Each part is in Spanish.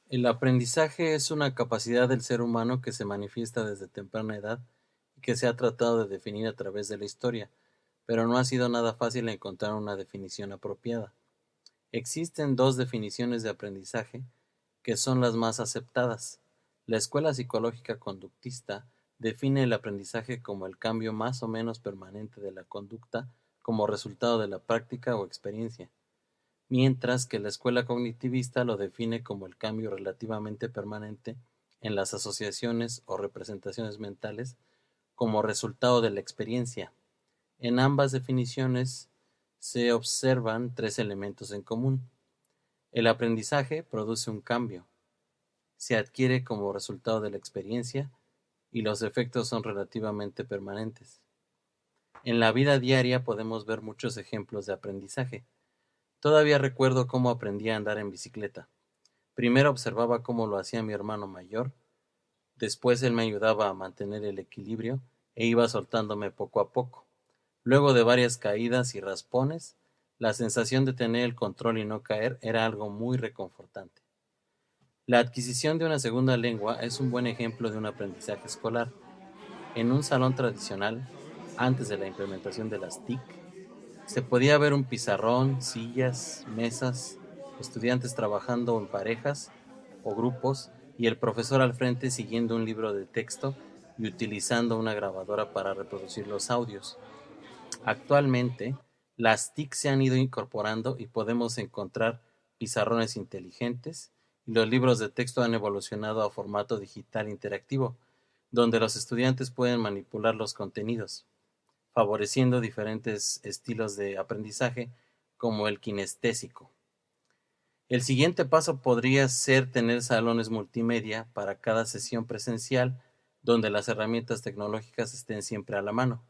El aprendizaje es una capacidad del ser humano que se manifiesta desde temprana edad y que se ha tratado de definir a través de la historia, pero no ha sido nada fácil encontrar una definición apropiada. Existen dos definiciones de aprendizaje que son las más aceptadas. La escuela psicológica conductista define el aprendizaje como el cambio más o menos permanente de la conducta como resultado de la práctica o experiencia, mientras que la escuela cognitivista lo define como el cambio relativamente permanente en las asociaciones o representaciones mentales como resultado de la experiencia. En ambas definiciones se observan tres elementos en común. El aprendizaje produce un cambio, se adquiere como resultado de la experiencia y los efectos son relativamente permanentes. En la vida diaria podemos ver muchos ejemplos de aprendizaje. Todavía recuerdo cómo aprendí a andar en bicicleta. Primero observaba cómo lo hacía mi hermano mayor, después él me ayudaba a mantener el equilibrio e iba soltándome poco a poco. Luego de varias caídas y raspones, la sensación de tener el control y no caer era algo muy reconfortante. La adquisición de una segunda lengua es un buen ejemplo de un aprendizaje escolar. En un salón tradicional, antes de la implementación de las TIC, se podía ver un pizarrón, sillas, mesas, estudiantes trabajando en parejas o grupos y el profesor al frente siguiendo un libro de texto y utilizando una grabadora para reproducir los audios. Actualmente, las TIC se han ido incorporando y podemos encontrar pizarrones inteligentes y los libros de texto han evolucionado a formato digital interactivo, donde los estudiantes pueden manipular los contenidos, favoreciendo diferentes estilos de aprendizaje como el kinestésico. El siguiente paso podría ser tener salones multimedia para cada sesión presencial donde las herramientas tecnológicas estén siempre a la mano,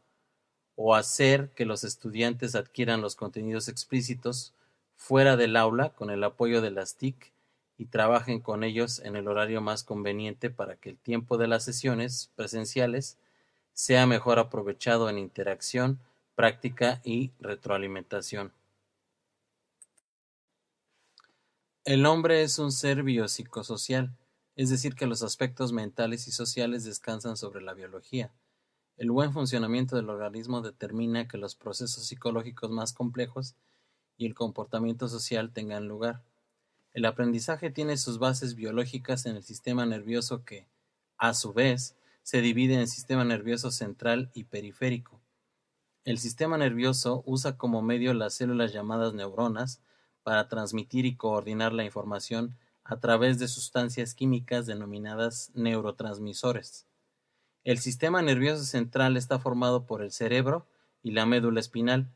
o hacer que los estudiantes adquieran los contenidos explícitos fuera del aula con el apoyo de las TIC y trabajen con ellos en el horario más conveniente para que el tiempo de las sesiones presenciales sea mejor aprovechado en interacción, práctica y retroalimentación. El hombre es un ser biopsicosocial, es decir, que los aspectos mentales y sociales descansan sobre la biología. El buen funcionamiento del organismo determina que los procesos psicológicos más complejos y el comportamiento social tengan lugar. El aprendizaje tiene sus bases biológicas en el sistema nervioso que, a su vez, se divide en sistema nervioso central y periférico. El sistema nervioso usa como medio las células llamadas neuronas para transmitir y coordinar la información a través de sustancias químicas denominadas neurotransmisores. El sistema nervioso central está formado por el cerebro y la médula espinal,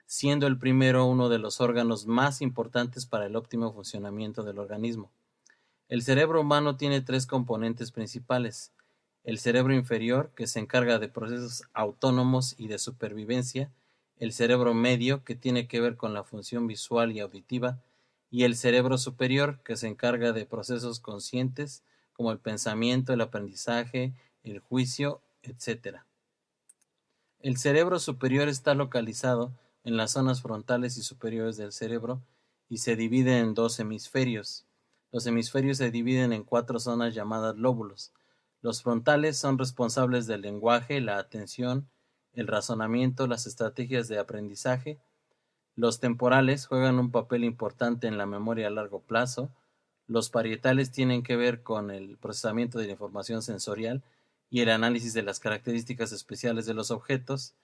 siendo el primero uno de los órganos más importantes para el óptimo funcionamiento del organismo. El cerebro humano tiene tres componentes principales: el cerebro inferior, que se encarga de procesos autónomos y de supervivencia; el cerebro medio, que tiene que ver con la función visual y auditiva; y el cerebro superior, que se encarga de procesos conscientes como el pensamiento, el aprendizaje, el juicio, etc. El cerebro superior está localizado en las zonas frontales y superiores del cerebro y se divide en dos hemisferios. Los hemisferios se dividen en cuatro zonas llamadas lóbulos. Los frontales son responsables del lenguaje, la atención, el razonamiento, las estrategias de aprendizaje. Los temporales juegan un papel importante en la memoria a largo plazo. Los parietales tienen que ver con el procesamiento de la información sensorial y el análisis de las características especiales de los objetos,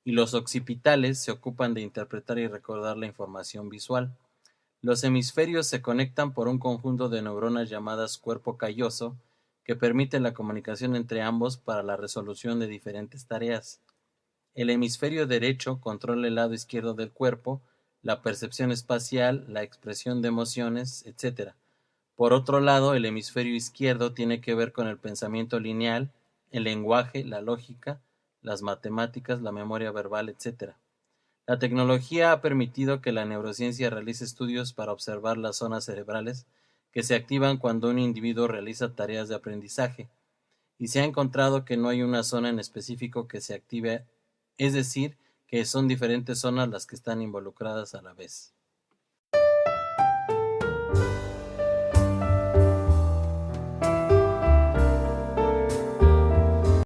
y los occipitales se ocupan de interpretar y recordar la información visual. Los hemisferios se conectan por un conjunto de neuronas llamadas cuerpo calloso que permite la comunicación entre ambos para la resolución de diferentes tareas. El hemisferio derecho controla el lado izquierdo del cuerpo, la percepción espacial, la expresión de emociones, etc. Por otro lado, el hemisferio izquierdo tiene que ver con el pensamiento lineal, el lenguaje, la lógica, las matemáticas, la memoria verbal, etc. La tecnología ha permitido que la neurociencia realice estudios para observar las zonas cerebrales que se activan cuando un individuo realiza tareas de aprendizaje, y se ha encontrado que no hay una zona en específico que se active, es decir, que son diferentes zonas las que están involucradas a la vez.